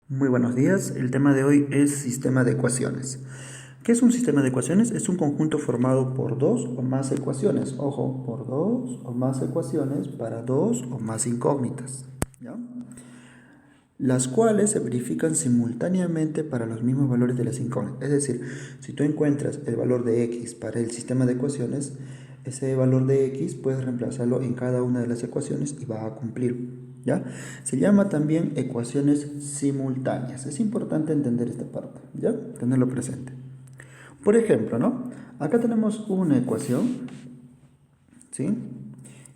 Muy buenos días, el tema de hoy es sistema de ecuaciones. ¿Qué es un sistema de ecuaciones? Es un conjunto formado por dos o más ecuaciones. Ojo, por dos o más ecuaciones para dos o más incógnitas, ¿ya? Las cuales se verifican simultáneamente para los mismos valores de las incógnitas. Es decir, si tú encuentras el valor de x para el sistema de ecuaciones, ese valor de x puedes reemplazarlo en cada una de las ecuaciones y va a cumplir, ¿ya? Se llama también ecuaciones simultáneas. Es importante entender esta parte, ¿ya? Tenerlo presente. Por ejemplo, ¿no? Acá tenemos una ecuación, ¿sí?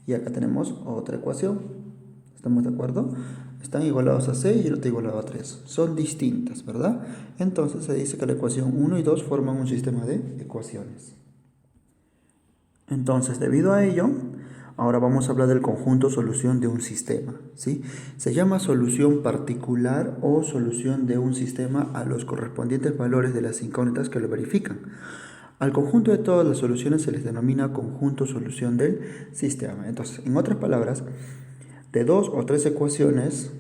Y acá tenemos otra ecuación. ¿Estamos de acuerdo? Están igualados a 6 y el otro igualado a 3. Son distintas, ¿verdad? Entonces se dice que la ecuación 1 y 2 forman un sistema de ecuaciones. Entonces, debido a ello, ahora vamos a hablar del conjunto solución de un sistema, ¿sí? Se llama solución particular o solución de un sistema a los correspondientes valores de las incógnitas que lo verifican. Al conjunto de todas las soluciones se les denomina conjunto solución del sistema. Entonces, en otras palabras, de dos o tres ecuaciones,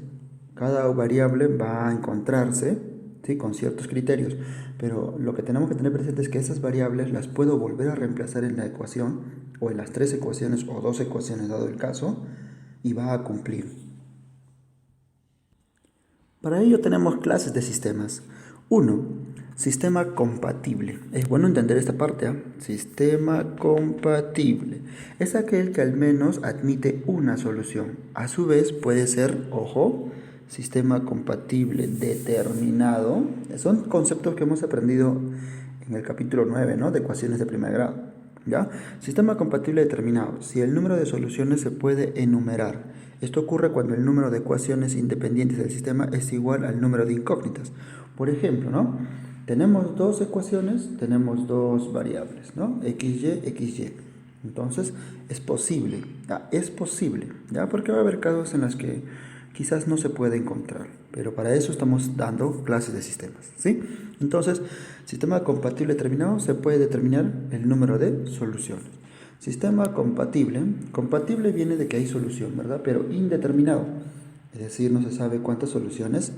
cada variable va a encontrarse, ¿sí?, con ciertos criterios, pero lo que tenemos que tener presente es que esas variables las puedo volver a reemplazar en la ecuación o en las tres ecuaciones o dos ecuaciones dado el caso y va a cumplir. Para ello tenemos clases de sistemas. 1. Sistema compatible. Es bueno entender esta parte, ¿eh? Sistema compatible. Es aquel que al menos admite una solución. A su vez puede ser, ojo, sistema compatible determinado. Son conceptos que hemos aprendido en el capítulo 9, ¿no?, de ecuaciones de primer grado, ¿ya? Sistema compatible determinado. Si el número de soluciones se puede enumerar. Esto ocurre cuando el número de ecuaciones independientes del sistema es igual al número de incógnitas. Por ejemplo, ¿no?, tenemos dos ecuaciones, tenemos dos variables, ¿no?, xy, xy. Entonces, es posible, ¿ya? Porque va a haber casos en los que quizás no se puede encontrar, pero para eso estamos dando clases de sistemas, ¿sí? Entonces, sistema compatible determinado se puede determinar el número de soluciones. Sistema compatible, compatible viene de que hay solución, ¿verdad? Pero indeterminado, es decir, no se sabe cuántas soluciones,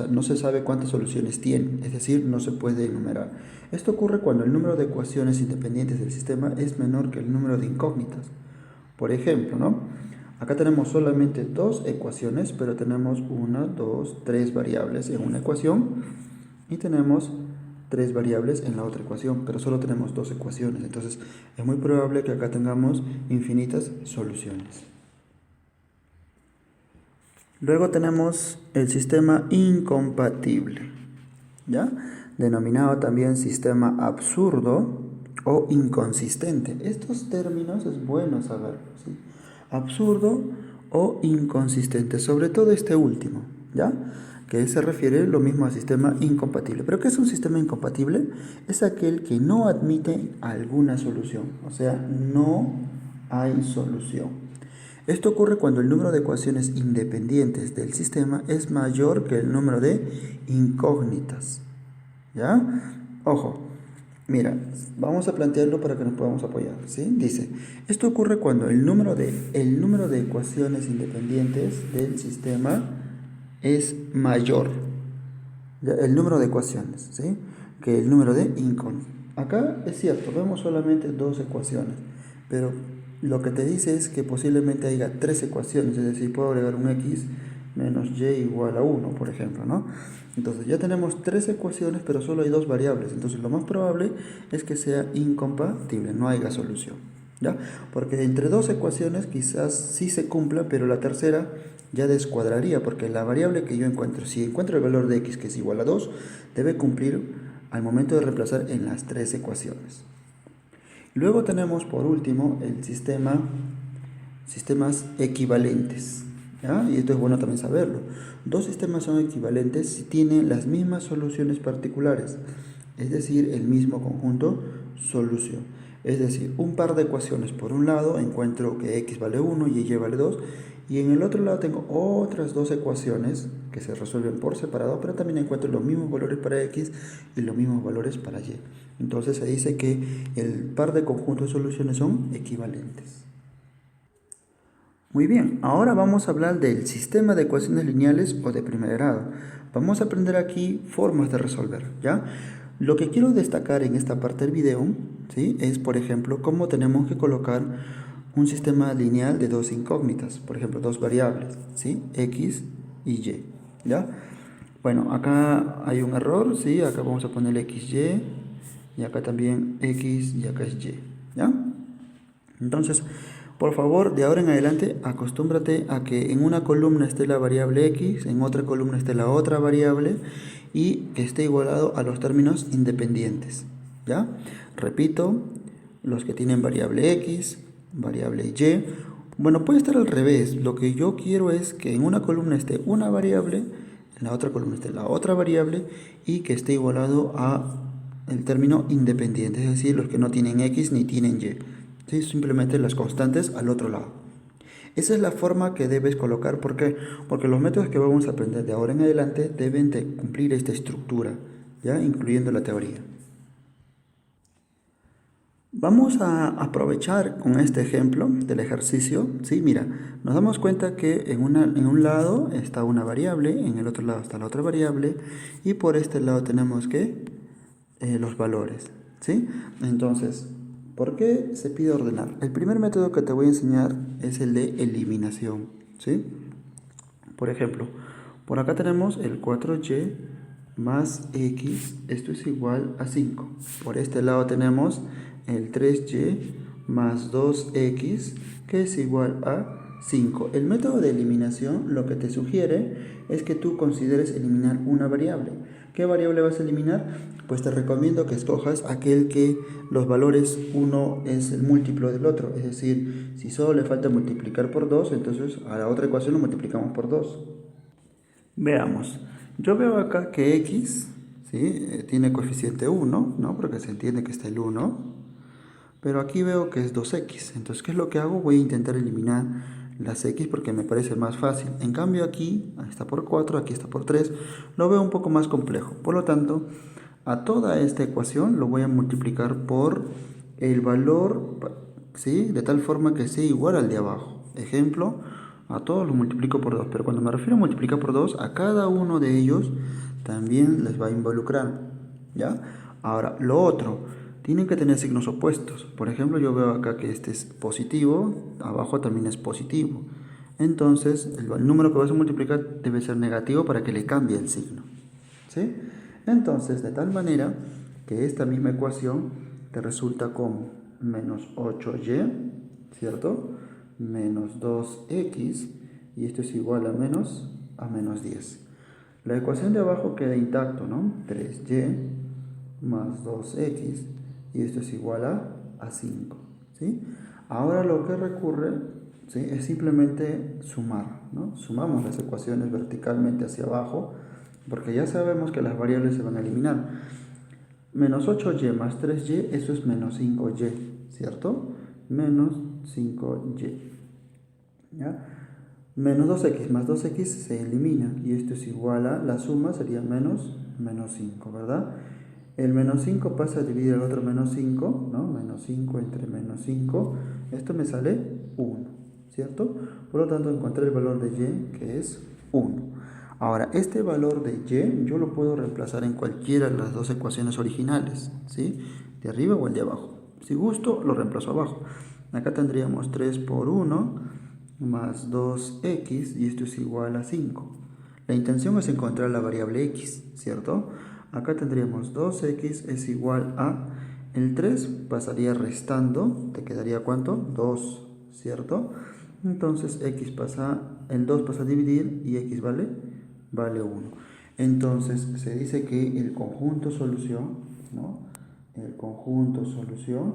no se sabe cuántas soluciones tiene, es decir, no se puede enumerar. Esto ocurre cuando el número de ecuaciones independientes del sistema es menor que el número de incógnitas. Por ejemplo, ¿no?, acá tenemos solamente dos ecuaciones, pero tenemos una, dos, tres variables en una ecuación y tenemos tres variables en la otra ecuación, pero solo tenemos dos ecuaciones. Entonces, es muy probable que acá tengamos infinitas soluciones. Luego tenemos el sistema incompatible, ¿ya?, denominado también sistema absurdo o inconsistente. Estos términos es bueno saberlos, ¿sí? Absurdo o inconsistente, sobre todo este último, ¿ya?, que se refiere lo mismo al sistema incompatible. ¿Pero qué es un sistema incompatible? Es aquel que no admite alguna solución, o sea, no hay solución. Esto ocurre cuando el número de ecuaciones independientes del sistema es mayor que el número de incógnitas, ¿ya? Ojo, mira, vamos a plantearlo para que nos podamos apoyar, ¿sí? Dice, esto ocurre cuando el número de ecuaciones independientes del sistema es mayor, ¿ya?, el número de ecuaciones, ¿sí?, que el número de incógnitas. Acá es cierto, vemos solamente dos ecuaciones, pero lo que te dice es que posiblemente haya tres ecuaciones, es decir, puedo agregar un x menos y igual a 1, por ejemplo, ¿no? Entonces ya tenemos tres ecuaciones, pero solo hay dos variables. Entonces lo más probable es que sea incompatible, no haya solución, ¿ya? Porque entre dos ecuaciones quizás sí se cumpla, pero la tercera ya descuadraría, porque la variable que yo encuentro, si encuentro el valor de x que es igual a 2, debe cumplir al momento de reemplazar en las tres ecuaciones. Luego tenemos por último el sistemas equivalentes, ¿ya? Y esto es bueno también saberlo. Dos sistemas son equivalentes si tienen las mismas soluciones particulares, es decir, el mismo conjunto solución. Es decir, un par de ecuaciones, por un lado encuentro que x vale 1 y y vale 2, y en el otro lado tengo otras dos ecuaciones que se resuelven por separado, pero también encuentro los mismos valores para x y los mismos valores para y. Entonces se dice que el par de conjuntos de soluciones son equivalentes. Muy bien, ahora vamos a hablar del sistema de ecuaciones lineales o de primer grado. Vamos a aprender aquí formas de resolver, ¿ya? Lo que quiero destacar en esta parte del video, ¿sí? Es, por ejemplo, cómo tenemos que colocar un sistema lineal de dos incógnitas, por ejemplo, dos variables, ¿sí? X y Y, ¿ya? Bueno, acá hay un error, ¿sí? Acá vamos a poner XY y acá también X y acá es Y, ¿ya? Entonces, por favor, de ahora en adelante, acostúmbrate a que en una columna esté la variable X, en otra columna esté la otra variable y que esté igualado a los términos independientes, ¿ya? Repito, los que tienen variable X, variable Y, bueno, puede estar al revés. Lo que yo quiero es que en una columna esté una variable, en la otra columna esté la otra variable y que esté igualado a el término independiente, es decir, los que no tienen X ni tienen Y. ¿Sí? Simplemente las constantes al otro lado. Esa es la forma que debes colocar. ¿Por qué? Porque los métodos que vamos a aprender de ahora en adelante deben de cumplir esta estructura, ¿ya? Incluyendo la teoría. Vamos a aprovechar con este ejemplo del ejercicio. ¿Sí? Mira, nos damos cuenta que en un lado está una variable, en el otro lado está la otra variable y por este lado tenemos que los valores. ¿Sí? Entonces, ¿por qué se pide ordenar? El primer método que te voy a enseñar es el de eliminación, ¿sí? Por ejemplo, por acá tenemos el 4y más x, esto es igual a 5. Por este lado tenemos el 3y más 2x, que es igual a 5. El método de eliminación lo que te sugiere es que tú consideres eliminar una variable. ¿Qué variable vas a eliminar? Pues te recomiendo que escojas aquel que los valores uno es el múltiplo del otro. Es decir, si solo le falta multiplicar por 2, entonces a la otra ecuación lo multiplicamos por 2. Veamos. Yo veo acá que x, ¿sí? Tiene coeficiente 1, ¿no? Porque se entiende que está el 1. Pero aquí veo que es 2x. Entonces, ¿qué es lo que hago? Voy a intentar eliminar las x porque me parece más fácil. En cambio aquí está por 4, aquí está por 3. Lo veo un poco más complejo. Por lo tanto, a toda esta ecuación lo voy a multiplicar por el valor, ¿sí? De tal forma que sea igual al de abajo. Ejemplo, a todos los multiplico por 2. Pero cuando me refiero a multiplicar por 2, a cada uno de ellos también les va a involucrar, ¿ya? Ahora, lo otro, tienen que tener signos opuestos. Por ejemplo, yo veo acá que este es positivo, abajo también es positivo. Entonces, el número que vas a multiplicar debe ser negativo para que le cambie el signo, ¿sí? Entonces, de tal manera que esta misma ecuación te resulta como menos 8y, ¿cierto? Menos 2x, y esto es igual a menos 10. La ecuación de abajo queda intacto, ¿no? 3y más 2x, y esto es igual a 5, ¿sí? Ahora lo que recurre, ¿sí? Es simplemente sumar, ¿no? Sumamos las ecuaciones verticalmente hacia abajo, porque ya sabemos que las variables se van a eliminar. Menos 8y más 3y, eso es menos 5y, ¿cierto? Menos 5y, ¿ya? Menos 2x más 2x se elimina, y esto es igual a, la suma sería menos 5, ¿verdad? El menos 5 pasa a dividir el otro menos 5, ¿no? Menos 5 entre menos 5, esto me sale 1, ¿cierto? Por lo tanto, encontré el valor de y, que es 1. Ahora, este valor de y yo lo puedo reemplazar en cualquiera de las dos ecuaciones originales, ¿sí? De arriba o el de abajo. Si gusto, lo reemplazo abajo. Acá tendríamos 3 por 1 más 2x, y esto es igual a 5. La intención es encontrar la variable x, ¿cierto? Acá tendríamos 2x es igual a, el 3 pasaría restando, te quedaría ¿cuánto? 2, ¿cierto? Entonces el 2 pasa a dividir y x vale 1. Entonces se dice que el conjunto solución, ¿no? El conjunto solución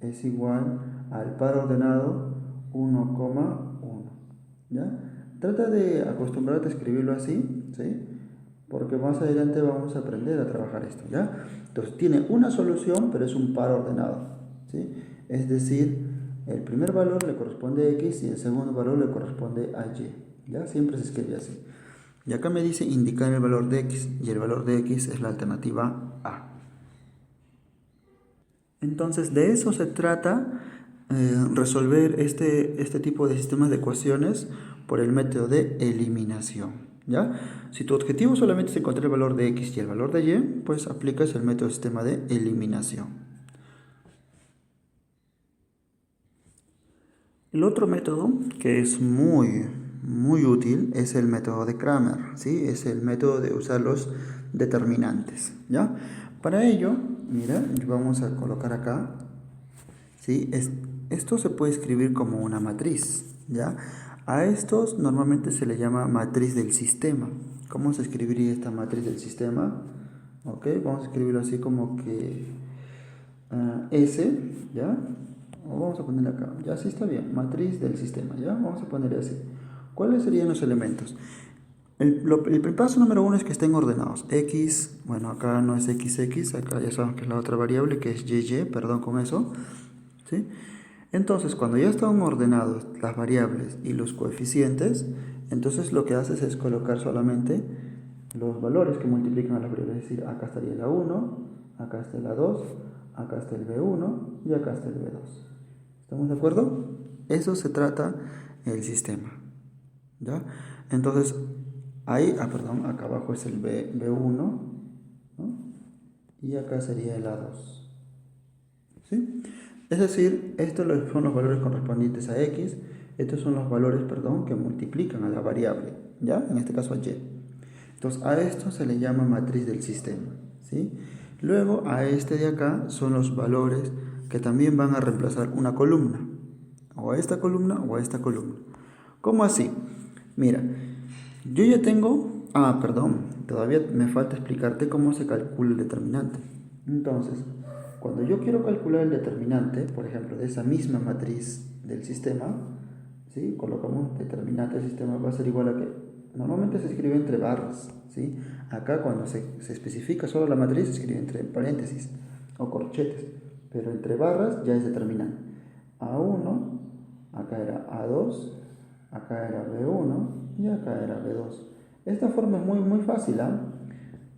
es igual al par ordenado 1,1, ¿ya? Trata de acostumbrarte a escribirlo así, ¿sí? Porque más adelante vamos a aprender a trabajar esto, ¿ya? Entonces tiene una solución, pero es un par ordenado, ¿sí? Es decir, el primer valor le corresponde a x y el segundo valor le corresponde a y, ¿ya? Siempre se escribe así. Y acá me dice indicar el valor de x, y el valor de x es la alternativa A. Entonces, de eso se trata, resolver este tipo de sistemas de ecuaciones por el método de eliminación, ¿ya? Si tu objetivo solamente es encontrar el valor de x y el valor de y, pues aplicas el método sistema de eliminación. El otro método que es muy útil es el método de Cramer, ¿sí? Es el método de usar los determinantes, ¿ya? Para ello, mira, vamos a colocar acá, ¿sí? Esto se puede escribir como una matriz, ¿ya? A estos normalmente se le llama matriz del sistema. ¿Cómo se escribiría esta matriz del sistema? Ok, vamos a escribirlo así como que S, ¿ya? O vamos a ponerle acá, ya sí está bien, matriz del sistema, ¿ya? Vamos a ponerle así. ¿Cuáles serían los elementos? El paso número 1 es que estén ordenados. X, bueno, acá no es XX, acá ya sabemos que es la otra variable, que es YY, perdón con eso, ¿sí? Entonces, cuando ya están ordenados las variables y los coeficientes, entonces lo que haces es colocar solamente los valores que multiplican a las variables. Es decir, acá estaría la 1, acá está la 2, acá está el B1 y acá está el B2. ¿Estamos de acuerdo? Eso se trata el sistema, ¿ya? Entonces, ahí, perdón, acá abajo es el B1, ¿no? Y acá sería el A2, ¿sí? Es decir, estos son los valores correspondientes a X, estos son los valores, perdón, que multiplican a la variable, ¿ya? En este caso a Y. Entonces, a esto se le llama matriz del sistema, ¿sí? Luego, a este de acá son los valores que también van a reemplazar una columna, o a esta columna o a esta columna. ¿Cómo así? Mira, yo ya tengo, perdón, todavía me falta explicarte cómo se calcula el determinante. Entonces, cuando yo quiero calcular el determinante, por ejemplo, de esa misma matriz del sistema, ¿sí? Colocamos determinante del sistema va a ser igual a que, normalmente se escribe entre barras, ¿sí? Acá cuando se especifica solo la matriz se escribe entre paréntesis o corchetes, pero entre barras ya es determinante. A1, acá era A2, acá era B1 y acá era B2. Esta forma es muy fácil, ¿ah?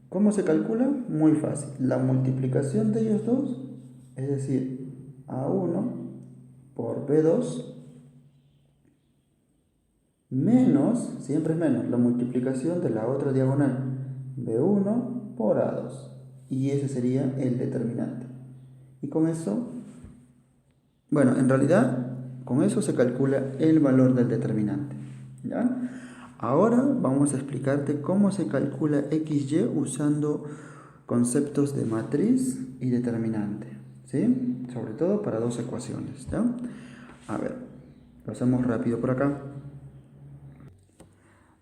¿Cómo se calcula? Muy fácil. La multiplicación de ellos dos, es decir, A1 por B2 menos, siempre es menos, la multiplicación de la otra diagonal, B1 por A2. Y ese sería el determinante. Y con eso, bueno, en realidad, con eso se calcula el valor del determinante, ¿ya? Ahora vamos a explicarte cómo se calcula XY usando conceptos de matriz y determinante, ¿sí? Sobre todo para dos ecuaciones, ¿ya? A ver, lo hacemos rápido por acá.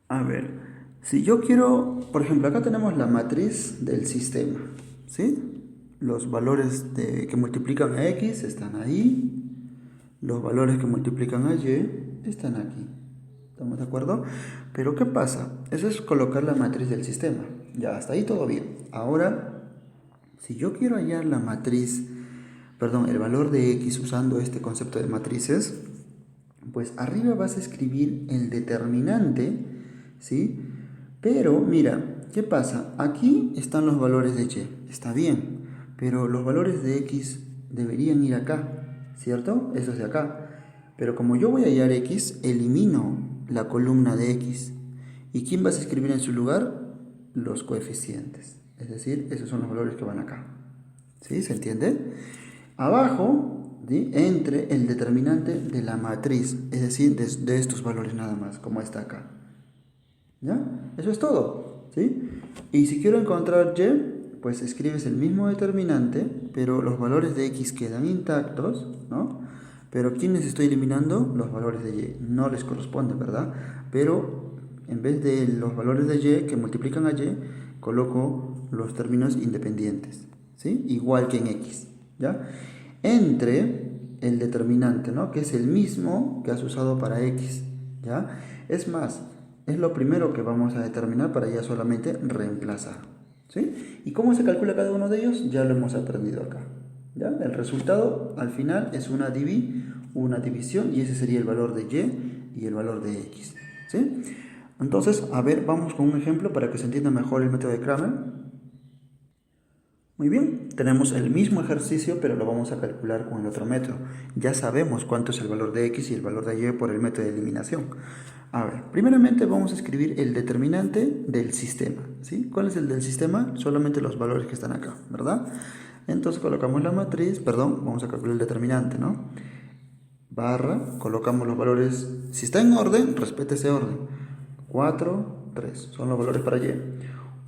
A ver, si yo quiero, por ejemplo, acá tenemos la matriz del sistema, ¿sí? Los valores que multiplican a X están ahí, los valores que multiplican a Y están aquí. ¿Estamos de acuerdo? Pero ¿qué pasa? Eso es colocar la matriz del sistema. Ya, hasta ahí todo bien. Ahora, si yo quiero hallar la matriz, perdón, el valor de X usando este concepto de matrices, pues arriba vas a escribir el determinante, ¿sí? Pero mira, ¿qué pasa? Aquí están los valores de Y, está bien, pero los valores de X deberían ir acá, ¿cierto? Eso es de acá. Pero como yo voy a hallar X, elimino la columna de X. ¿Y quién vas a escribir en su lugar? Los coeficientes. Es decir, esos son los valores que van acá. ¿Sí? ¿Se entiende? Abajo, ¿sí? Entre el determinante de la matriz, es decir, de estos valores nada más, como está acá. ¿Ya? Eso es todo, ¿sí? Y si quiero encontrar Y, pues escribes el mismo determinante, pero los valores de X quedan intactos, ¿no? Pero ¿quiénes estoy eliminando? Los valores de Y. No les corresponde, ¿verdad? Pero en vez de los valores de Y que multiplican a Y, coloco los términos independientes, ¿sí? Igual que en X, ¿ya? Entre el determinante, ¿no? Que es el mismo que has usado para X, ¿ya? Es más, es lo primero que vamos a determinar para ya solamente reemplazar, ¿sí? ¿Y cómo se calcula cada uno de ellos? Ya lo hemos aprendido acá, ¿ya? El resultado al final es una división y ese sería el valor de Y y el valor de X, ¿sí? Entonces, a ver, vamos con un ejemplo para que se entienda mejor el método de Cramer. Muy bien, tenemos el mismo ejercicio, pero lo vamos a calcular con el otro método. Ya sabemos cuánto es el valor de x y el valor de y por el método de eliminación. A ver, primeramente vamos a escribir el determinante del sistema, ¿sí? ¿Cuál es el del sistema? Solamente los valores que están acá, ¿verdad? Entonces colocamos la matriz, perdón, vamos a calcular el determinante, ¿no? Barra, colocamos los valores, si está en orden, respete ese orden. 4, 3, son los valores para y.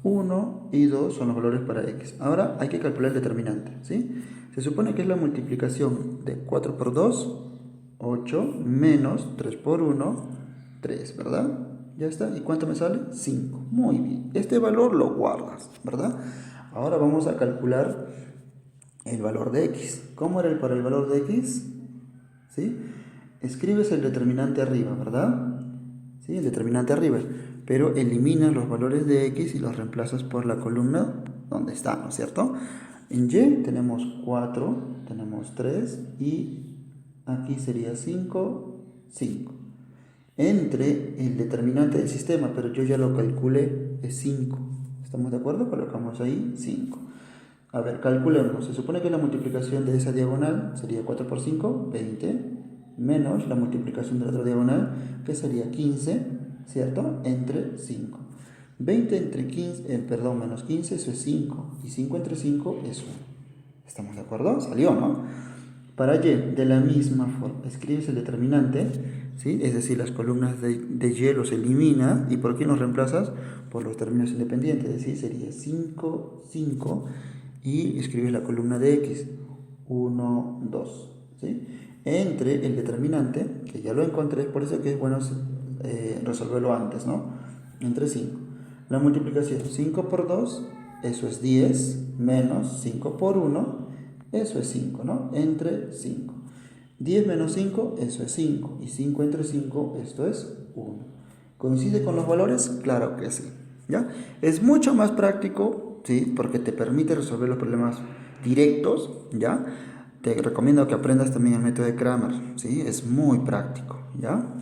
1 y 2 son los valores para x. Ahora hay que calcular el determinante, ¿sí? Se supone que es la multiplicación de 4 por 2, 8, menos 3 por 1, 3, ¿verdad? Ya está. ¿Y cuánto me sale? 5. Muy bien. Este valor lo guardas, ¿verdad? Ahora vamos a calcular el valor de x. ¿Cómo era para el valor de x? ¿Sí? Escribes el determinante arriba, ¿verdad? ¿Sí? El determinante arriba, pero eliminas los valores de x y los reemplazas por la columna donde está, ¿no es cierto? En y tenemos 4, tenemos 3 y aquí sería 5, 5. Entre el determinante del sistema, pero yo ya lo calculé, es 5. ¿Estamos de acuerdo? Colocamos ahí 5. A ver, calculemos. Se supone que la multiplicación de esa diagonal sería 4 por 5, 20, menos la multiplicación de la otra diagonal, que sería 15, ¿cierto? Entre 5. 20 entre 15, menos 15, eso es 5. Y 5 entre 5 es 1. ¿Estamos de acuerdo? Salió, ¿no? Para y, de la misma forma, escribes el determinante, ¿sí? Es decir, las columnas de y los elimina. ¿Y por qué los reemplazas? Por los términos independientes. Es decir, sería 5, 5. Y escribes la columna de x, 1, 2, ¿sí? Entre el determinante, que ya lo encontré, por eso que es bueno resolverlo antes, ¿no? Entre 5. La multiplicación, 5 por 2, eso es 10, menos 5 por 1, eso es 5, ¿no? Entre 5. 10 menos 5, eso es 5. Y 5 entre 5, esto es 1. ¿Coincide con los valores? Claro que sí, ¿ya? Es mucho más práctico, ¿sí? Porque te permite resolver los problemas directos, ¿ya? Te recomiendo que aprendas también el método de Cramer, ¿sí? Es muy práctico, ¿ya?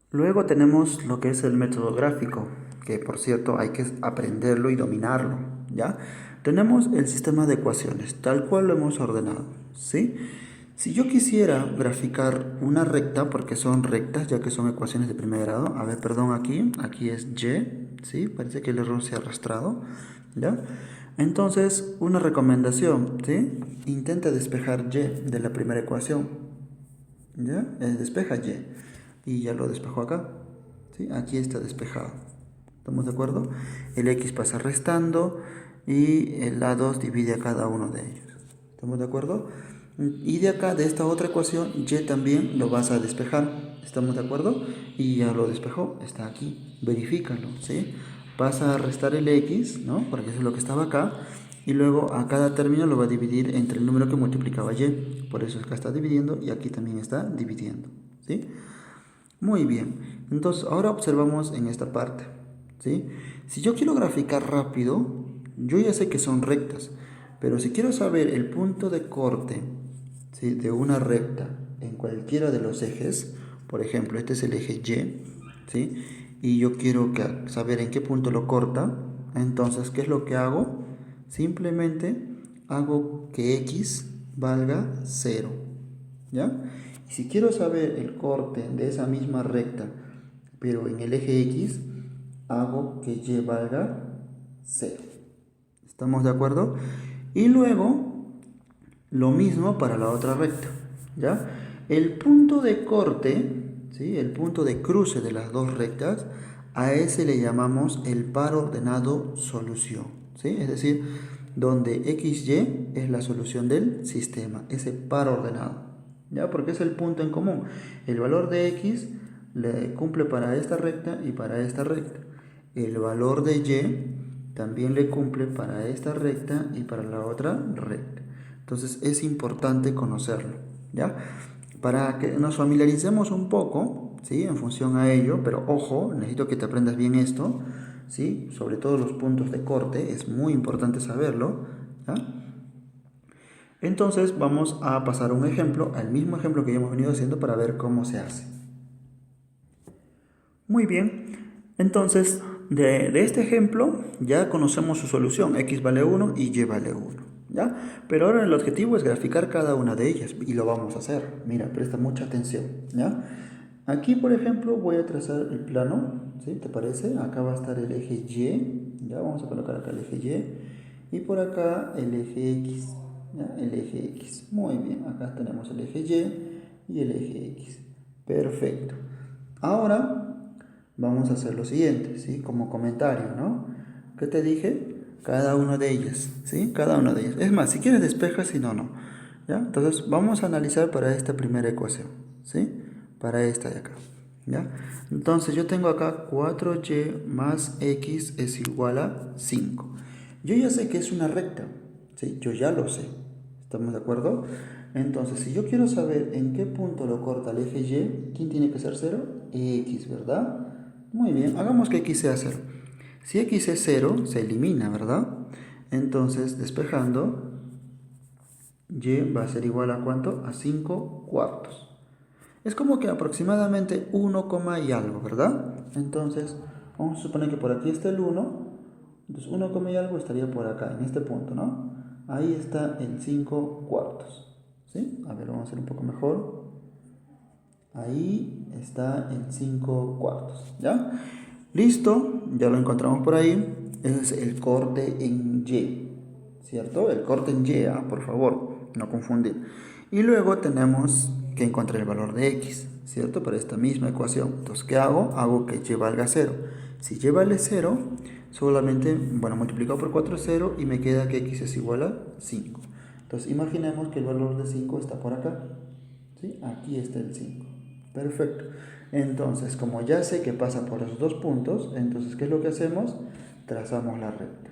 Luego tenemos lo que es el método gráfico, que por cierto hay que aprenderlo y dominarlo, ¿ya? Tenemos el sistema de ecuaciones, tal cual lo hemos ordenado, ¿sí? Si yo quisiera graficar una recta, porque son rectas, ya que son ecuaciones de primer grado, a ver, perdón, aquí es y, ¿sí? Parece que el error se ha arrastrado, ¿ya? Entonces, una recomendación, ¿sí? Intenta despejar y de la primera ecuación, ¿ya? Despeja y ya lo despejó acá, ¿sí? Aquí está despejado, ¿estamos de acuerdo? El x pasa restando y el A2 divide a cada uno de ellos, ¿estamos de acuerdo? Y de acá, de esta otra ecuación, y también lo vas a despejar, ¿estamos de acuerdo? Y ya lo despejó, está aquí, verifícalo, ¿sí? Pasa a restar el x, ¿no? Porque eso es lo que estaba acá, y luego a cada término lo va a dividir entre el número que multiplicaba y, por eso es que está dividiendo, y aquí también está dividiendo, ¿sí? Muy bien, entonces ahora observamos en esta parte, ¿sí? Si yo quiero graficar rápido, yo ya sé que son rectas, pero si quiero saber el punto de corte, ¿sí?, de una recta en cualquiera de los ejes, por ejemplo, este es el eje Y, ¿sí?, y yo quiero saber en qué punto lo corta, entonces, ¿qué es lo que hago? Simplemente hago que x valga 0, ¿ya? Y si quiero saber el corte de esa misma recta, pero en el eje x, hago que y valga 0. ¿Estamos de acuerdo? Y luego, lo mismo para la otra recta, ¿ya? El punto de corte, ¿sí?, el punto de cruce de las dos rectas, a ese le llamamos el par ordenado solución, ¿sí? Es decir, donde XY es la solución del sistema, ese par ordenado, ¿ya? Porque es el punto en común. El valor de X le cumple para esta recta y para esta recta. El valor de Y también le cumple para esta recta y para la otra recta. Entonces es importante conocerlo, ¿ya? Para que nos familiaricemos un poco, ¿sí?, en función a ello, pero ojo, necesito que te aprendas bien esto, ¿sí?, sobre todo los puntos de corte, es muy importante saberlo, ¿ya? Entonces vamos a pasar a un ejemplo, al mismo ejemplo que ya hemos venido haciendo, para ver cómo se hace. Muy bien, entonces de este ejemplo ya conocemos su solución, x vale 1 y y vale 1, ¿ya? Pero ahora el objetivo es graficar cada una de ellas y lo vamos a hacer. Mira, presta mucha atención, ¿ya? Aquí, por ejemplo, voy a trazar el plano, ¿sí? ¿Te parece? Acá va a estar el eje Y, ¿ya? Vamos a colocar acá el eje Y y por acá el eje X, ¿ya? El eje X. Muy bien, acá tenemos el eje Y el eje X. Perfecto. Ahora vamos a hacer lo siguiente, ¿sí? Como comentario, ¿no? ¿Qué te dije? Cada una de ellas, ¿sí? Cada una de ellas. Es más, si quieres despeja, si no, no. ¿Ya? Entonces vamos a analizar para esta primera ecuación, ¿sí? Para esta de acá, ¿ya? Entonces yo tengo acá 4y más x es igual a 5. Yo ya sé que es una recta, ¿sí? Yo ya lo sé. ¿Estamos de acuerdo? Entonces, si yo quiero saber en qué punto lo corta el eje Y, ¿quién tiene que ser 0? X, ¿verdad? Muy bien, hagamos que x sea 0. Si x es 0, se elimina, ¿verdad? Entonces, despejando, y va a ser igual a ¿cuánto? A 5 cuartos. Es como que aproximadamente 1, y algo, ¿verdad? Entonces, vamos a suponer que por aquí está el 1. Entonces 1, y algo estaría por acá, en este punto, ¿no? Ahí está el 5 cuartos. ¿Sí? A ver, vamos a hacer un poco mejor. Ahí está el 5 cuartos, ¿ya? Listo, ya lo encontramos por ahí. Ese es el corte en Y, ¿cierto? El corte en Y, por favor, no confundir. Y luego tenemos que encontrar el valor de X, ¿cierto? Para esta misma ecuación. Entonces, ¿qué hago? Hago que Y valga 0. Si Y vale 0, solamente, bueno, multiplicado por 4 es 0 y me queda que X es igual a 5. Entonces, imaginemos que el valor de 5 está por acá, ¿sí? Aquí está el 5. Perfecto. Entonces, como ya sé que pasa por esos dos puntos, entonces, ¿qué es lo que hacemos? Trazamos la recta,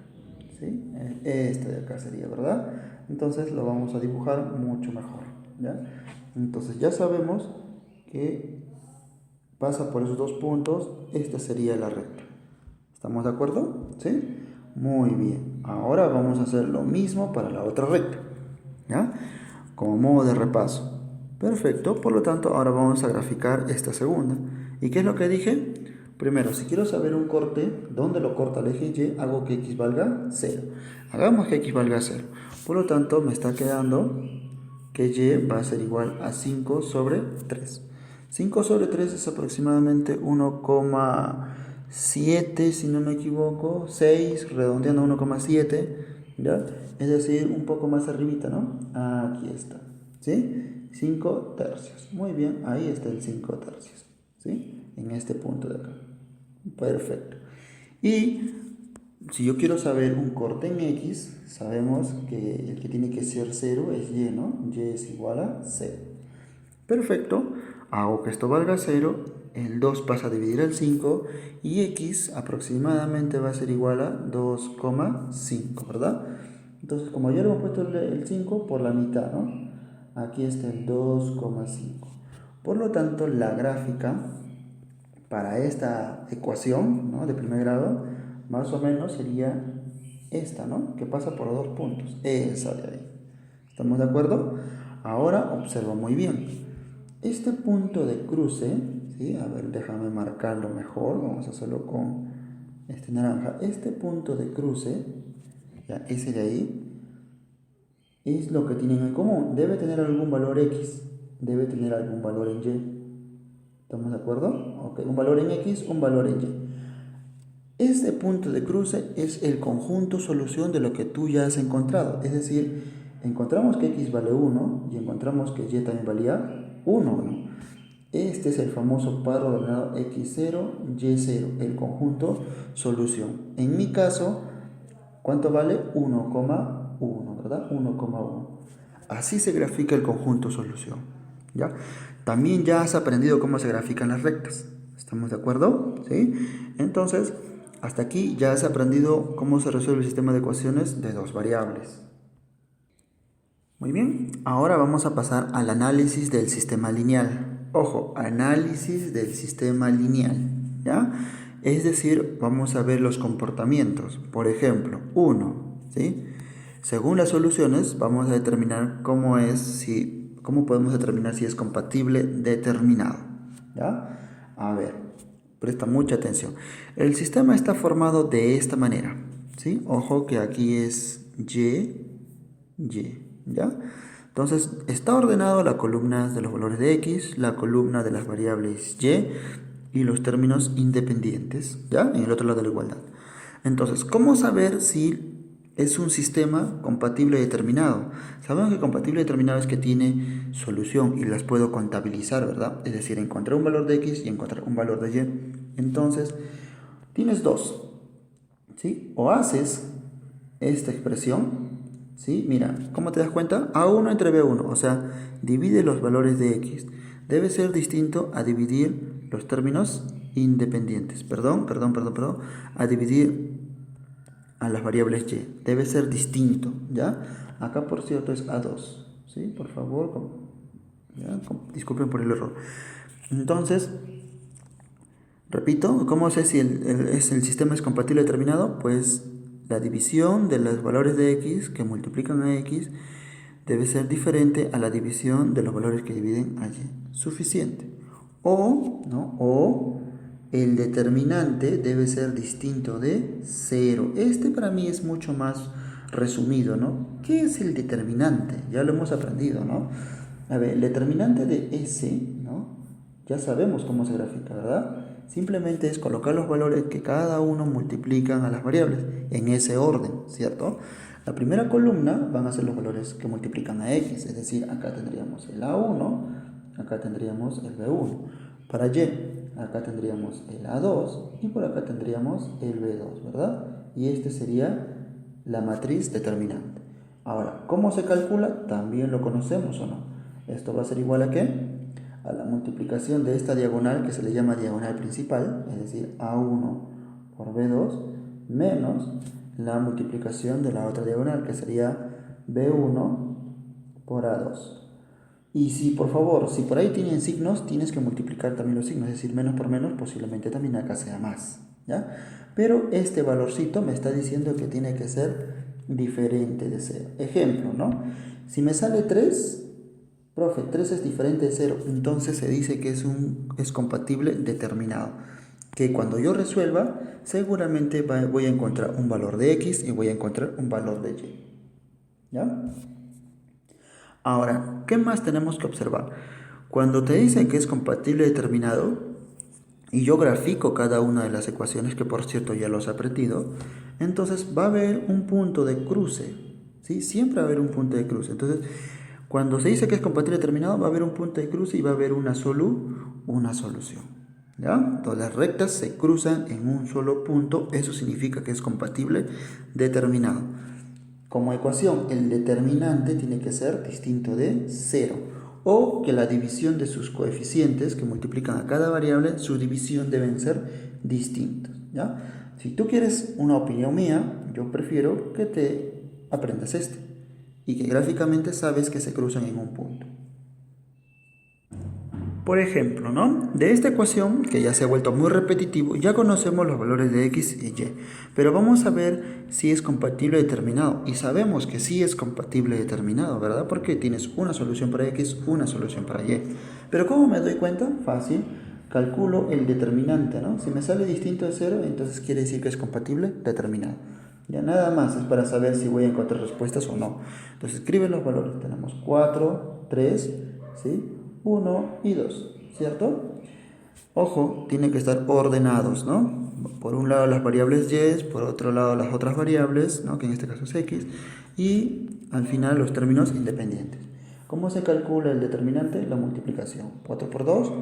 ¿sí? Esta de acá sería, ¿verdad? Entonces, lo vamos a dibujar mucho mejor, ¿ya? Entonces, ya sabemos que pasa por esos dos puntos, esta sería la recta. ¿Estamos de acuerdo? ¿Sí? Muy bien. Ahora vamos a hacer lo mismo para la otra recta, ¿ya? Como modo de repaso. Perfecto, por lo tanto, ahora vamos a graficar esta segunda. ¿Y qué es lo que dije? Primero, si quiero saber un corte, ¿dónde lo corta el eje Y? Hago que x valga 0. Hagamos que x valga 0. Por lo tanto, me está quedando que y va a ser igual a 5 sobre 3. 5 sobre 3 es aproximadamente 1,7, si no me equivoco, 6, redondeando 1,7, ¿ya? Es decir, un poco más arribita, ¿no? Aquí está, ¿sí? 5 tercios. Muy bien, ahí está el 5 tercios, ¿sí? En este punto de acá. Perfecto. Y si yo quiero saber un corte en X, sabemos que el que tiene que ser 0 es Y, ¿no? Y es igual a 0. Perfecto. Hago que esto valga 0, el 2 pasa a dividir el 5 y X aproximadamente va a ser igual a 2,5, ¿verdad? Entonces, como ya le hemos puesto el 5 por la mitad, ¿no? Aquí está el 2,5. Por lo tanto, la gráfica para esta ecuación, ¿no?, de primer grado, más o menos sería esta, ¿no?, que pasa por los dos puntos, esa de ahí. ¿Estamos de acuerdo? Ahora observa muy bien. Este punto de cruce, ¿sí? A ver, déjame marcarlo mejor, vamos a hacerlo con este naranja. Este punto de cruce, ya, ese de ahí, es lo que tienen en común. Debe tener algún valor X, debe tener algún valor en Y. ¿Estamos de acuerdo? Ok, un valor en X, un valor en Y. Este punto de cruce es el conjunto solución de lo que tú ya has encontrado. Es decir, encontramos que X vale 1 y encontramos que Y también valía 1, ¿no? Este es el famoso par ordenado X0, Y0, el conjunto solución. En mi caso, ¿cuánto vale? 1,1, ¿verdad? 1,1. Así se grafica el conjunto solución, ¿ya? También ya has aprendido cómo se grafican las rectas. ¿Estamos de acuerdo? ¿Sí? Entonces, hasta aquí ya has aprendido cómo se resuelve el sistema de ecuaciones de dos variables. Muy bien, ahora vamos a pasar al análisis del sistema lineal. Ojo, análisis del sistema lineal, ¿ya? Es decir, vamos a ver los comportamientos. Por ejemplo, 1, ¿sí? Según las soluciones, vamos a determinar cómo podemos determinar si es compatible determinado, ¿ya? A ver, Presta mucha atención. El sistema está formado de esta manera, ¿sí? Ojo que aquí es Y, ¿ya? Entonces, está ordenado la columna de los valores de X, la columna de las variables y los términos independientes, ¿ya? En el otro lado de la igualdad. Entonces, ¿cómo saber si es un sistema compatible determinado? Sabemos que compatible determinado es que tiene solución y las puedo contabilizar, ¿verdad? Es decir, encontrar un valor de X y encontrar un valor de Y. Entonces, tienes dos, ¿sí? O haces esta expresión, ¿sí? Mira, ¿cómo te das cuenta? A1 entre B1, o sea, divide los valores de X. Debe ser distinto a dividir los términos independientes. Perdón, a dividir a las variables Y. Debe ser distinto, ¿ya? Acá, por cierto, es A2, ¿sí? Por favor, ¿ya? Disculpen por el error. Entonces, repito, ¿cómo sé si el sistema es compatible determinado? Pues la división de los valores de X que multiplican a X debe ser diferente a la división de los valores que dividen a Y. Suficiente. O el determinante debe ser distinto de 0. Este para mí es mucho más resumido, ¿no? ¿Qué es el determinante? Ya lo hemos aprendido, ¿no? A ver, el determinante de S, ¿no? Ya sabemos cómo se grafica, ¿verdad? Simplemente es colocar los valores que cada uno multiplican a las variables en ese orden, ¿cierto? La primera columna van a ser los valores que multiplican a X, es decir, acá tendríamos el A1, acá tendríamos el B1. Para Y, acá tendríamos el A2 y por acá tendríamos el B2, ¿verdad? Y este sería la matriz determinante. Ahora, ¿cómo se calcula? También lo conocemos o no. Esto va a ser igual a ¿qué? A la multiplicación de esta diagonal que se le llama diagonal principal, es decir, A1 por B2, menos la multiplicación de la otra diagonal que sería B1 por A2. Y si por favor, si por ahí tienen signos, tienes que multiplicar también los signos, es decir, menos por menos, posiblemente también acá sea más, ¿ya? Pero este valorcito me está diciendo que tiene que ser diferente de 0. Ejemplo, ¿no? Si me sale 3, profe, 3 es diferente de 0, entonces se dice que es compatible determinado. Que cuando yo resuelva, seguramente voy a encontrar un valor de X y voy a encontrar un valor de Y. ¿Ya? Ahora, ¿qué más tenemos que observar? Cuando te dicen que es compatible determinado, y yo grafico cada una de las ecuaciones, que por cierto ya los he aprendido, entonces va a haber un punto de cruce, ¿sí? Siempre va a haber un punto de cruce. Entonces, cuando se dice que es compatible determinado, va a haber un punto de cruce y va a haber una solución, ¿ya? Entonces, las rectas se cruzan en un solo punto, eso significa que es compatible determinado. Como ecuación, el determinante tiene que ser distinto de 0, o que la división de sus coeficientes que multiplican a cada variable, su división deben ser distintos, ¿ya? Si tú quieres una opinión mía, yo prefiero que te aprendas este y que gráficamente sabes que se cruzan en un punto. Por ejemplo, ¿no? De esta ecuación, que ya se ha vuelto muy repetitivo, ya conocemos los valores de X y Y, pero vamos a ver si es compatible determinado, y sabemos que sí es compatible determinado, ¿verdad? Porque tienes una solución para X, una solución para Y. Pero ¿cómo me doy cuenta? Fácil, calculo el determinante, ¿no? Si me sale distinto de 0, entonces quiere decir que es compatible determinado. Ya nada más es para saber si voy a encontrar respuestas o no. Entonces escribe los valores, tenemos 4, 3, ¿sí? 1 y 2, ¿cierto? Ojo, tienen que estar ordenados, ¿no? Por un lado las variables y, por otro lado las otras variables, ¿no? Que en este caso es x, y al final los términos independientes. ¿Cómo se calcula el determinante? La multiplicación. 4 por 2,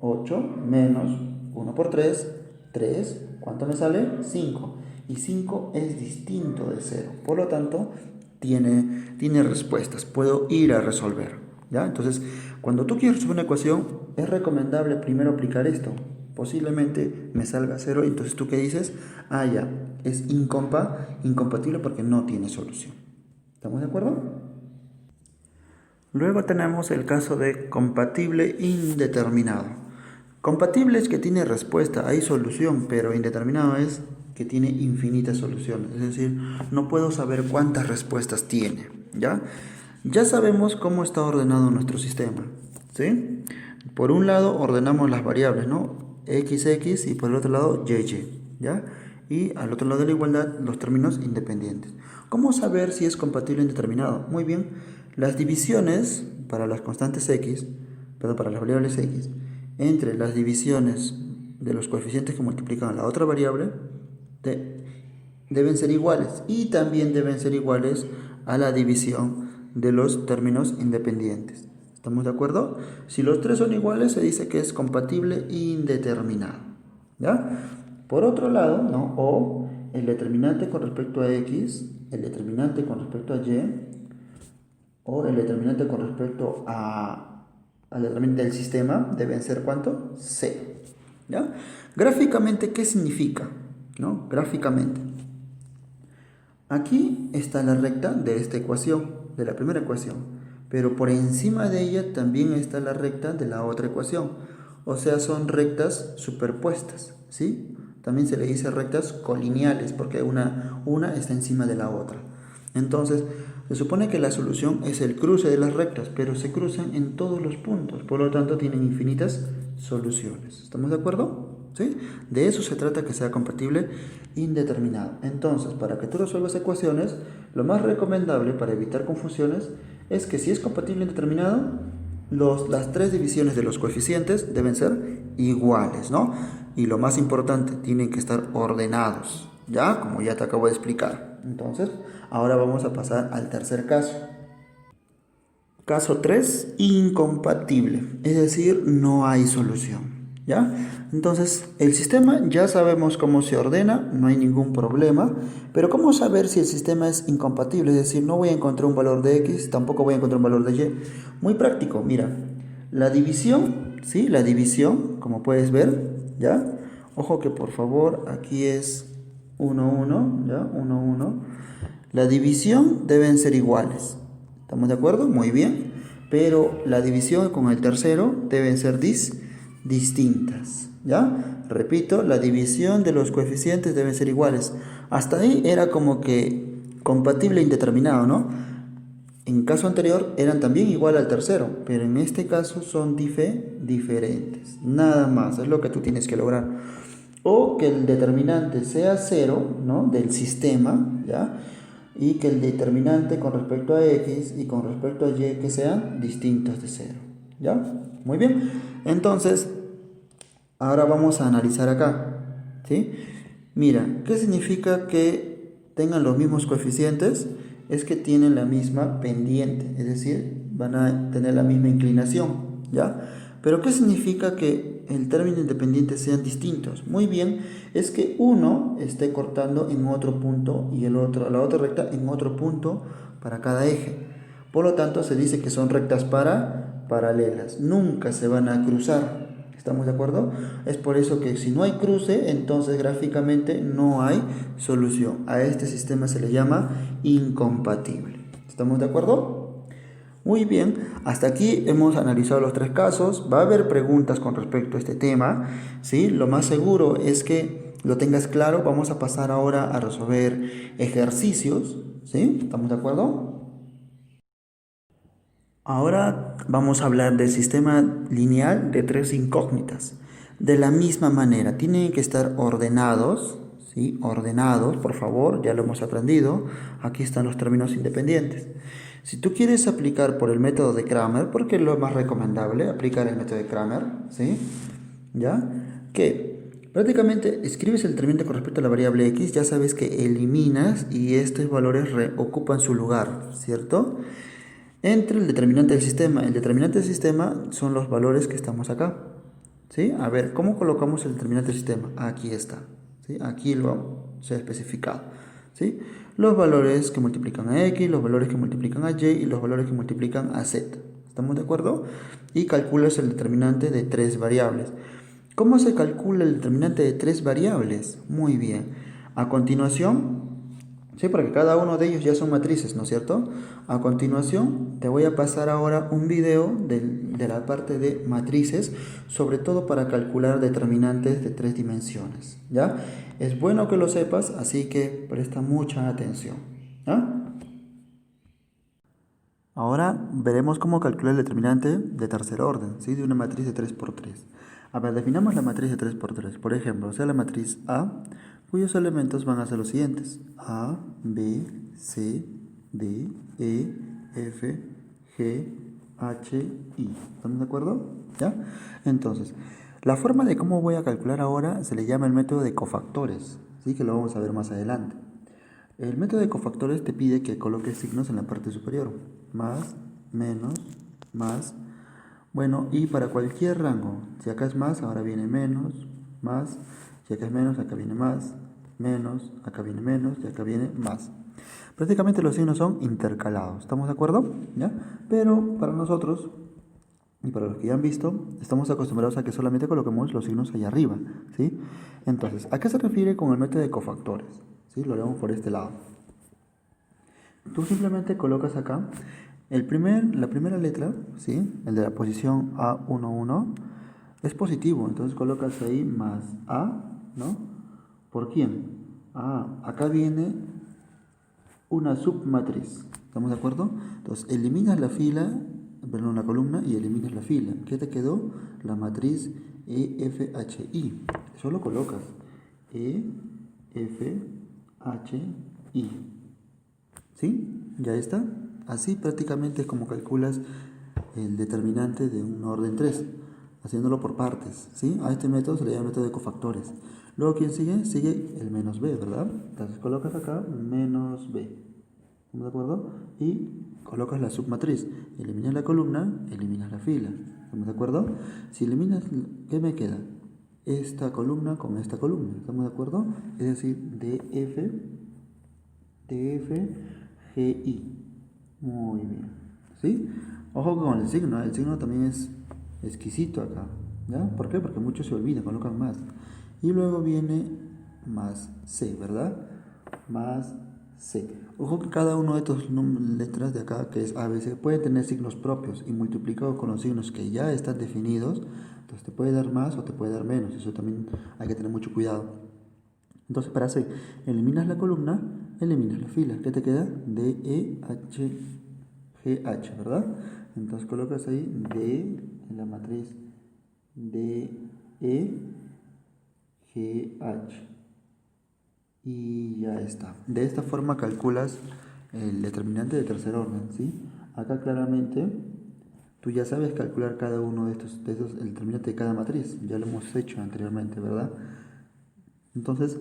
8, menos 1 por 3, 3. ¿Cuánto me sale? 5. Y 5 es distinto de 0. Por lo tanto, tiene respuestas. Puedo ir a resolver. ¿Ya? Entonces, cuando tú quieres resolver una ecuación, es recomendable primero aplicar esto. Posiblemente me salga 0, entonces tú qué dices, ya, es incompatible porque no tiene solución. ¿Estamos de acuerdo? Luego tenemos el caso de compatible indeterminado. Compatible es que tiene respuesta, hay solución, pero indeterminado es que tiene infinitas soluciones. Es decir, no puedo saber cuántas respuestas tiene, ¿ya? Ya sabemos cómo está ordenado nuestro sistema, ¿sí? Por un lado ordenamos las variables, ¿no? XX y por el otro lado YY, ¿ya? Y al otro lado de la igualdad los términos independientes. ¿Cómo saber si es compatible indeterminado? Muy bien, las divisiones para las constantes X, perdón, para las variables X, entre las divisiones de los coeficientes que multiplican a la otra variable deben ser iguales y también deben ser iguales a la división de los términos independientes. ¿Estamos de acuerdo? Si los tres son iguales se dice que es compatible indeterminado. ¿Ya? Por otro lado, ¿no? O el determinante con respecto a X, el determinante con respecto a Y, o el determinante con respecto al determinante del sistema deben ser ¿cuánto? Cero. ¿Ya? Gráficamente, ¿qué significa? ¿No? Gráficamente. Aquí está la recta de esta ecuación, de la primera ecuación, pero por encima de ella también está la recta de la otra ecuación. O sea, son rectas superpuestas, ¿sí? También se le dice rectas colineales porque una está encima de la otra. Entonces, se supone que la solución es el cruce de las rectas, pero se cruzan en todos los puntos, por lo tanto tienen infinitas soluciones. ¿Estamos de acuerdo? ¿Sí? De eso se trata, que sea compatible indeterminado. Entonces, para que tú resuelvas ecuaciones, lo más recomendable para evitar confusiones es que si es compatible indeterminado, las tres divisiones de los coeficientes deben ser iguales, ¿no? Y lo más importante, tienen que estar ordenados, ¿ya? Como ya te acabo de explicar. Entonces, ahora vamos a pasar al tercer caso. Caso 3, incompatible, es decir, no hay solución, ¿ya? Entonces, el sistema ya sabemos cómo se ordena, no hay ningún problema, pero ¿cómo saber si el sistema es incompatible? Es decir, no voy a encontrar un valor de X, tampoco voy a encontrar un valor de Y. Muy práctico, mira, la división, ¿sí? La división, como puedes ver, ¿ya? Ojo que por favor, aquí es 1, 1, ¿ya? 1, 1. La división deben ser iguales. ¿Estamos de acuerdo? Muy bien. Pero la división con el tercero deben ser distintas. ¿Ya? Repito, la división de los coeficientes deben ser iguales. Hasta ahí era como que compatible indeterminado, ¿no? En caso anterior eran también igual al tercero, pero en este caso son diferentes. Nada más, es lo que tú tienes que lograr. O que el determinante sea cero, ¿no? Del sistema, ¿ya? Y que el determinante con respecto a X y con respecto a Y que sean distintos de cero, ¿ya? Muy bien. Entonces, ahora vamos a analizar acá, ¿sí? Mira, ¿qué significa que tengan los mismos coeficientes? Es que tienen la misma pendiente, es decir, van a tener la misma inclinación, ¿ya? Pero ¿qué significa que el término independiente sean distintos? Muy bien, es que uno esté cortando en otro punto y la otra recta en otro punto para cada eje. Por lo tanto, se dice que son rectas paralelas, nunca se van a cruzar. ¿Estamos de acuerdo? Es por eso que si no hay cruce, entonces gráficamente no hay solución. A este sistema se le llama incompatible. ¿Estamos de acuerdo? Muy bien, hasta aquí hemos analizado los tres casos. Va a haber preguntas con respecto a este tema, ¿sí? Lo más seguro es que lo tengas claro. Vamos a pasar ahora a resolver ejercicios, ¿sí? ¿Estamos de acuerdo? Ahora vamos a hablar del sistema lineal de tres incógnitas. De la misma manera, tienen que estar ordenados, ¿sí? Ordenados, por favor, ya lo hemos aprendido. Aquí están los términos independientes. Si tú quieres aplicar por el método de Cramer, porque es lo más recomendable, aplicar el método de Cramer, ¿sí? ¿Ya? Que prácticamente escribes el determinante con respecto a la variable x, ya sabes que eliminas y estos valores ocupan su lugar, ¿cierto? Entre el determinante del sistema. El determinante del sistema son los valores que estamos acá, ¿sí? A ver, ¿cómo colocamos el determinante del sistema? Aquí está, ¿sí? Aquí lo se ha especificado, ¿sí? Los valores que multiplican a x, los valores que multiplican a y y los valores que multiplican a z. ¿Estamos de acuerdo? Y calculas el determinante de tres variables. ¿Cómo se calcula el determinante de tres variables? Muy bien. A continuación, sí, porque cada uno de ellos ya son matrices, ¿no es cierto? A continuación, te voy a pasar ahora un video de la parte de matrices, sobre todo para calcular determinantes de tres dimensiones, ¿ya? Es bueno que lo sepas, así que presta mucha atención, ¿ya? Ahora veremos cómo calcular el determinante de tercer orden, ¿sí? De una matriz de 3 por 3. A ver, definamos la matriz de 3 por 3. Por ejemplo, sea la matriz A, cuyos elementos van a ser los siguientes. A, B, C, D, E, F, G, H, I. ¿Estamos de acuerdo? ¿Ya? Entonces, la forma de cómo voy a calcular ahora se le llama el método de cofactores, ¿sí? Que lo vamos a ver más adelante. El método de cofactores te pide que coloques signos en la parte superior. Más, menos, más. Bueno, y para cualquier rango, si acá es más, ahora viene menos, más. Si acá es menos, acá viene más, menos, acá viene menos y acá viene más. Prácticamente los signos son intercalados, ¿estamos de acuerdo? ¿Ya? Pero para nosotros, y para los que ya han visto, estamos acostumbrados a que solamente coloquemos los signos allá arriba, ¿sí? Entonces, ¿a qué se refiere con el método de cofactores? ¿Sí? Lo haremos por este lado. Tú simplemente colocas acá la primera letra, ¿sí? El de la posición A11, es positivo, entonces colocas ahí más A, ¿no? ¿Por quién? Acá viene una submatriz, ¿estamos de acuerdo? Entonces eliminas la fila, perdón, la columna y eliminas la fila. ¿Qué te quedó? La matriz EFHI. Solo colocas EFHI. ¿Sí? Ya está. Así prácticamente es como calculas el determinante de un orden 3, haciéndolo por partes, ¿sí? A este método se le llama método de cofactores. Luego, ¿quién sigue? Sigue el menos b, ¿verdad? Entonces colocas acá menos b, ¿estamos de acuerdo? Y colocas la submatriz. Eliminas la columna, eliminas la fila, ¿estamos de acuerdo? Si eliminas, ¿qué me queda? Esta columna con esta columna, ¿estamos de acuerdo? Es decir, DF, GI. Muy bien, ¿sí? Ojo con el signo también es exquisito acá, ¿ya? ¿Por qué? Porque muchos se olvidan, colocan más. Y luego viene más C, ¿verdad? Más C. Ojo que cada uno de estas letras de acá, que es A, B, C, puede tener signos propios y multiplicado con los signos que ya están definidos, entonces te puede dar más o te puede dar menos, eso también hay que tener mucho cuidado. Entonces para C, eliminas la columna, eliminas la fila. ¿Qué te queda? D, E, H, G, H, ¿verdad? Entonces colocas ahí D en la matriz D, E, G, H. Y ya está. De esta forma calculas el determinante de tercer orden, ¿sí? Acá claramente tú ya sabes calcular cada uno de estos, el determinante de cada matriz. Ya lo hemos hecho anteriormente, ¿verdad? Entonces,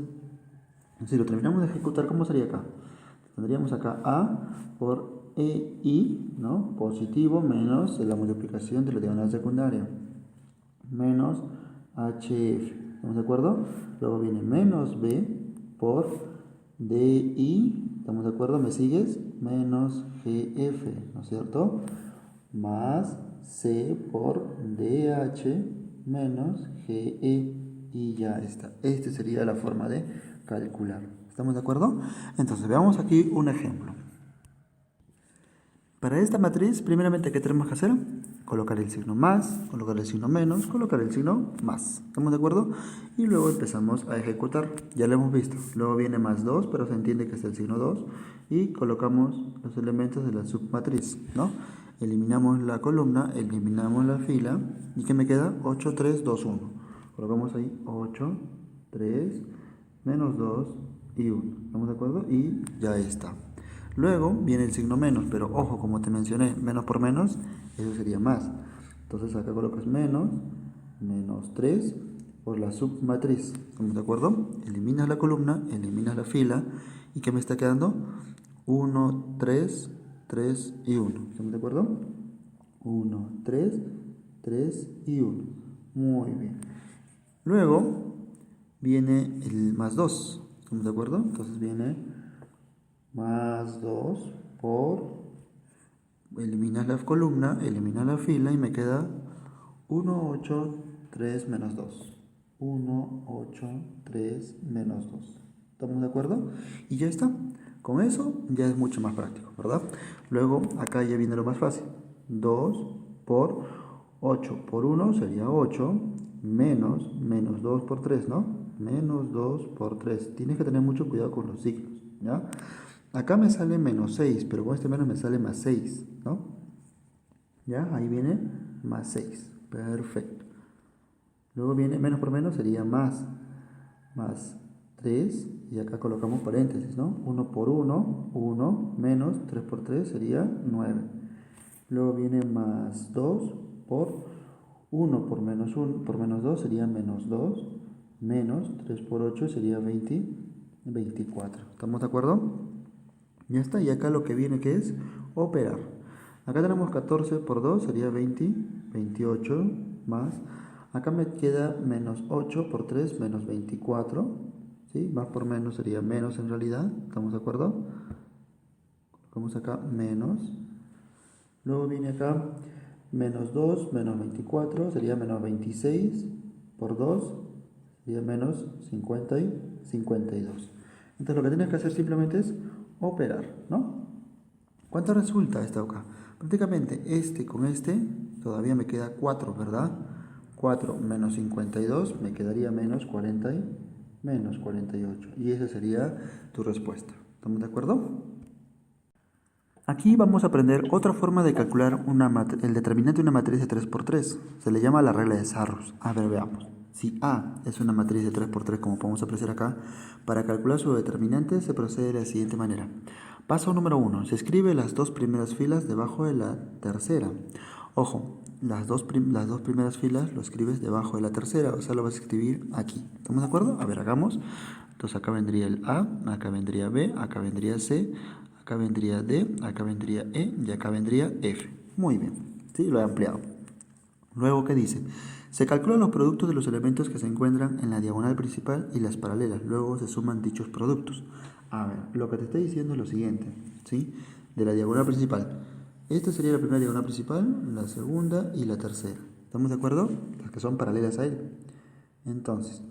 si lo terminamos de ejecutar, ¿cómo sería acá? Tendríamos acá A por EI, ¿no? Positivo menos la multiplicación de la diagonal secundaria, menos HF, ¿estamos de acuerdo? Luego viene menos B por DI, ¿estamos de acuerdo? ¿Me sigues? Menos GF, ¿no es cierto? Más C por DH menos GE. Y ya está. Esta sería la forma de calcular. ¿Estamos de acuerdo? Entonces veamos aquí un ejemplo. Para esta matriz, primeramente, ¿qué tenemos que hacer? Colocar el signo más, colocar el signo menos, colocar el signo más. ¿Estamos de acuerdo? Y luego empezamos a ejecutar. Ya lo hemos visto. Luego viene más 2, pero se entiende que es el signo 2. Y colocamos los elementos de la submatriz, ¿no? Eliminamos la columna, eliminamos la fila. ¿Y qué me queda? 8, 3, 2, 1. Colocamos ahí 8, 3, menos 2 y 1. ¿Estamos de acuerdo? Y ya está. Luego viene el signo menos, pero ojo, como te mencioné, menos por menos, eso sería más. Entonces acá colocas menos 3 por la submatriz. ¿Estamos de acuerdo? Eliminas la columna, eliminas la fila. ¿Y qué me está quedando? 1, 3, 3 y 1. ¿Estamos de acuerdo? 1, 3, 3 y 1. Muy bien. Luego viene el más 2, ¿estamos de acuerdo? Entonces viene más 2 por, eliminas la columna, eliminas la fila y me queda 1, 8, 3 menos 2. 1, 8, 3 menos 2. ¿Estamos de acuerdo? Y ya está. Con eso ya es mucho más práctico, ¿verdad? Luego acá ya viene lo más fácil. 2 por 8 por 1 sería 8 menos 2 por 3, ¿no? Menos 2 por 3. Tienes que tener mucho cuidado con los signos, ¿ya? Acá me sale menos 6, pero con este menos me sale más 6, ¿no? ¿Ya? Ahí viene más 6. Perfecto. Luego viene menos por menos sería más 3, y acá colocamos paréntesis, ¿no? 1 por 1, 1, menos 3 por 3 sería 9. Luego viene más 2 por 1 por menos 1 por menos 2 sería menos 2, menos 3 por 8 sería 24. ¿Estamos de acuerdo? Ya está, y acá lo que viene que es operar. Acá tenemos 14 por 2 sería 28 más. Acá me queda menos 8 por 3 menos 24. ¿Sí? Más por menos sería menos en realidad. ¿Estamos de acuerdo? Colocamos acá menos. Luego viene acá menos 2 menos 24 sería menos 26 por 2 sería menos 50 y 52. Entonces lo que tienes que hacer simplemente es operar, ¿no? ¿Cuánto resulta esto acá? Prácticamente este con este todavía me queda 4, ¿verdad? 4 menos 52 me quedaría menos 40 y menos 48. Y esa sería tu respuesta. ¿Estamos de acuerdo? Aquí vamos a aprender otra forma de calcular el determinante de una matriz de 3 por 3. Se le llama la regla de Sarrus. A ver, veamos. Si A es una matriz de 3 por 3, como podemos apreciar acá, para calcular su determinante se procede de la siguiente manera. Paso número 1. Se escribe las dos primeras filas debajo de la tercera. Ojo, las dos primeras filas lo escribes debajo de la tercera, o sea, lo vas a escribir aquí. ¿Estamos de acuerdo? A ver, hagamos. Entonces acá vendría el A, acá vendría B, acá vendría C, acá vendría D, acá vendría E y acá vendría F. Muy bien, ¿sí? Lo he ampliado. Luego, ¿qué dice? Se calculan los productos de los elementos que se encuentran en la diagonal principal y las paralelas. Luego se suman dichos productos. A ver, lo que te está diciendo es lo siguiente, ¿sí? De la diagonal principal. Esta sería la primera diagonal principal, la segunda y la tercera. ¿Estamos de acuerdo? Las que son paralelas a él. Entonces,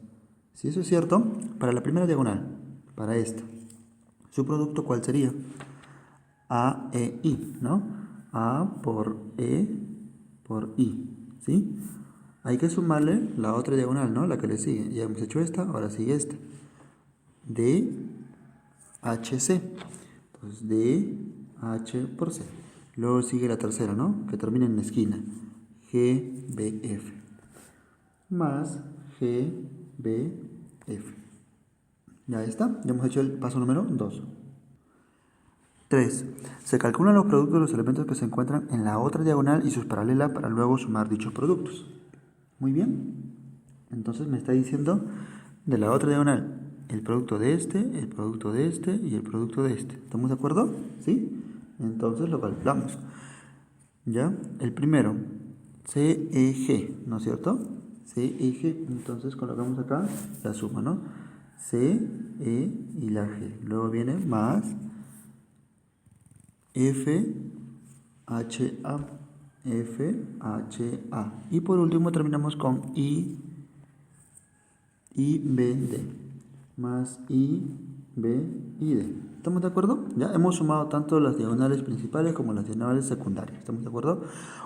si eso es cierto, para la primera diagonal, para esta, ¿su producto cuál sería? A, E, I, ¿no? A por E por I, ¿sí? Hay que sumarle la otra diagonal, ¿no? La que le sigue. Ya hemos hecho esta, ahora sigue esta. D, H, C. Entonces, D, H por C. Luego sigue la tercera, ¿no? Que termina en la esquina. G, B, F. Más G, B, F. Ya está. Ya hemos hecho el paso número 2. 3. Se calculan los productos de los elementos que se encuentran en la otra diagonal y sus paralelas para luego sumar dichos productos. Muy bien. Entonces me está diciendo de la otra diagonal el producto de este, el producto de este y el producto de este. ¿Estamos de acuerdo? ¿Sí? Entonces lo calculamos. ¿Ya? El primero, CEG, ¿no es cierto? CEG. Entonces colocamos acá la suma, ¿no? C, E y la G. Luego viene más F, H, A. F, H, A. Y por último terminamos con I, B, D. Más I, B y D. ¿Estamos de acuerdo? Ya hemos sumado tanto las diagonales principales como las diagonales secundarias. ¿Estamos de acuerdo?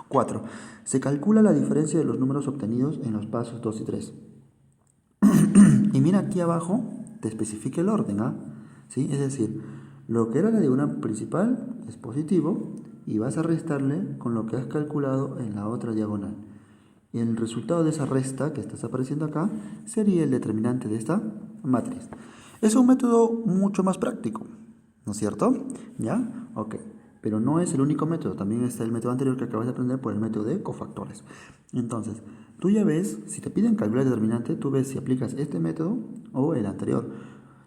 4. Se calcula la diferencia de los números obtenidos en los pasos 2 y 3. Y mira aquí abajo, te especifica el orden, ¿ah? ¿Sí? Es decir, lo que era la diagonal principal es positivo y vas a restarle con lo que has calculado en la otra diagonal. Y el resultado de esa resta que estás apareciendo acá sería el determinante de esta matriz. Es un método mucho más práctico, ¿no es cierto? ¿Ya? Ok. Pero no es el único método, también está el método anterior que acabas de aprender por el método de cofactores. Entonces, tú ya ves, si te piden calcular el determinante, tú ves si aplicas este método o el anterior.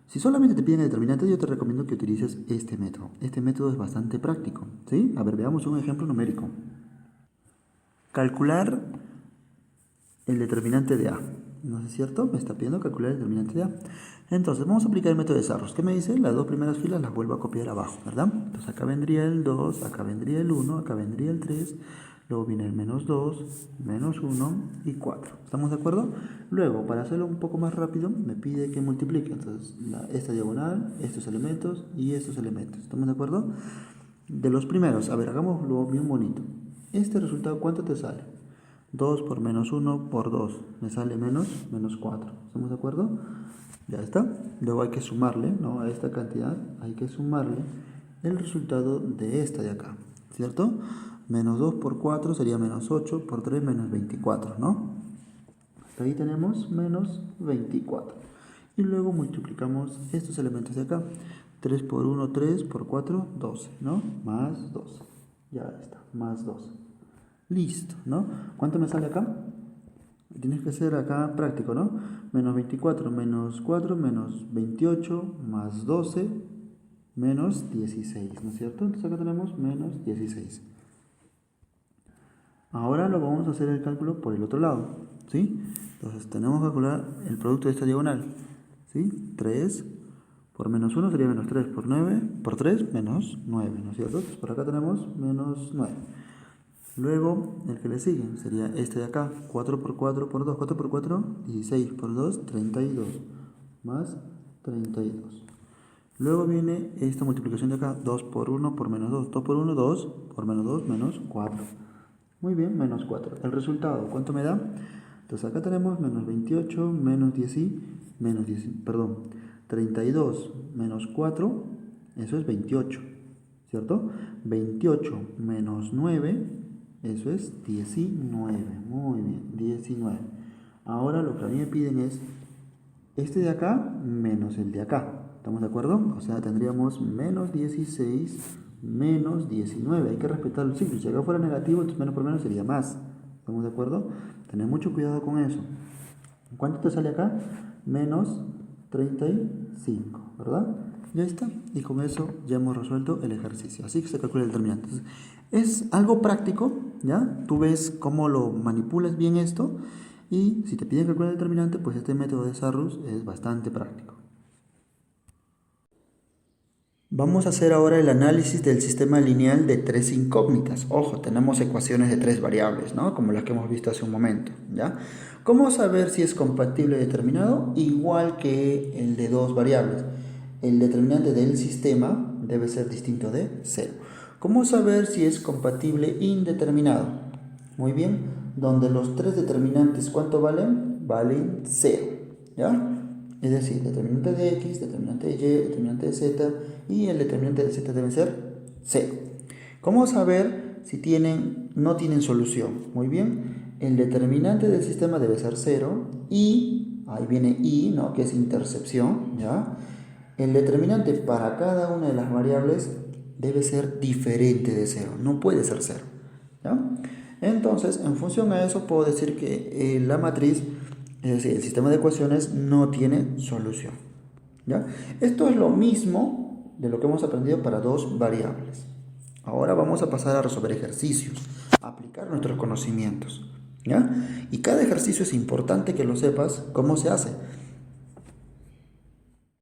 Si solamente te piden el determinante, yo te recomiendo que utilices este método. Este método es bastante práctico, ¿sí? A ver, veamos un ejemplo numérico. Calcular el determinante de A. ¿No es cierto? Me está pidiendo calcular el determinante de A. Entonces, vamos a aplicar el método de Sarrus. ¿Qué me dice? Las dos primeras filas las vuelvo a copiar abajo, ¿verdad? Entonces, acá vendría el 2, acá vendría el 1, acá vendría el 3, luego viene el menos 2, menos 1 y 4. ¿Estamos de acuerdo? Luego, para hacerlo un poco más rápido, me pide que multiplique. Entonces, esta diagonal, estos elementos y estos elementos. ¿Estamos de acuerdo? De los primeros, a ver, hagámoslo bien bonito. Este resultado, ¿cuánto te sale? 2 por menos 1 por 2. Me sale menos 4. ¿Estamos de acuerdo? Ya está. Luego hay que sumarle, ¿no? A esta cantidad hay que sumarle el resultado de esta de acá, ¿cierto? Menos 2 por 4 sería menos 8, por 3 menos 24, ¿no? De ahí tenemos menos 24. Y luego multiplicamos estos elementos de acá. 3 por 1, 3 por 4, 12, ¿no? Más 2. Ya está, más 2. Listo, ¿no? ¿Cuánto me sale acá? Tienes que ser acá práctico, ¿no? Menos 24 menos 4 menos 28 más 12 menos 16, ¿no es cierto? Entonces acá tenemos menos 16. Ahora lo vamos a hacer el cálculo por el otro lado, ¿sí? Entonces tenemos que calcular el producto de esta diagonal, ¿sí? 3 por menos 1 sería menos 3 por 9, por 3 menos 9, ¿no es cierto? Entonces por acá tenemos menos 9. Luego, el que le sigue sería este de acá, 4 por 4 por 2, 4 por 4, 16 por 2, 32, más 32. Luego viene esta multiplicación de acá, 2 por 1 por menos 2, 2 por 1, 2, por menos 2, menos 4. Muy bien, menos 4. El resultado, ¿cuánto me da? Entonces acá tenemos menos 28, menos 10, menos 10, perdón, 32 menos 4, eso es 28, ¿cierto? 28 menos 9, eso es 19, muy bien, 19. Ahora lo que a mí me piden es este de acá menos el de acá, ¿estamos de acuerdo? O sea, tendríamos menos 16 menos 19, hay que respetar los signos. Si acá fuera negativo, entonces menos por menos sería más, ¿estamos de acuerdo? Tener mucho cuidado con eso. ¿Cuánto te sale acá? Menos 35, ¿verdad? Ya está, y con eso ya hemos resuelto el ejercicio. Así que se calcula el determinante. Entonces, es algo práctico, ¿ya? Tú ves cómo lo manipulas bien esto, y si te piden calcular el determinante, pues este método de Sarrus es bastante práctico. Vamos a hacer ahora el análisis del sistema lineal de tres incógnitas. Ojo, tenemos ecuaciones de tres variables, ¿no? Como las que hemos visto hace un momento, ¿ya? ¿Cómo saber si es compatible determinado? Igual que el de dos variables. El determinante del sistema debe ser distinto de 0. ¿Cómo saber si es compatible indeterminado? Muy bien, donde los tres determinantes, ¿cuánto valen? Valen 0, ¿ya? Es decir, determinante de x, determinante de y, determinante de z y el determinante de z deben ser 0. ¿Cómo saber si no tienen solución? Muy bien, el determinante del sistema debe ser 0 y, ahí viene y, ¿no? Que es intercepción, ¿ya? El determinante para cada una de las variables debe ser diferente de 0, no puede ser 0, ¿ya? Entonces, en función a eso puedo decir que la matriz, es decir, el sistema de ecuaciones no tiene solución, ¿ya? Esto es lo mismo de lo que hemos aprendido para dos variables. Ahora vamos a pasar a resolver ejercicios, a aplicar nuestros conocimientos, ¿ya? Y cada ejercicio es importante que lo sepas cómo se hace,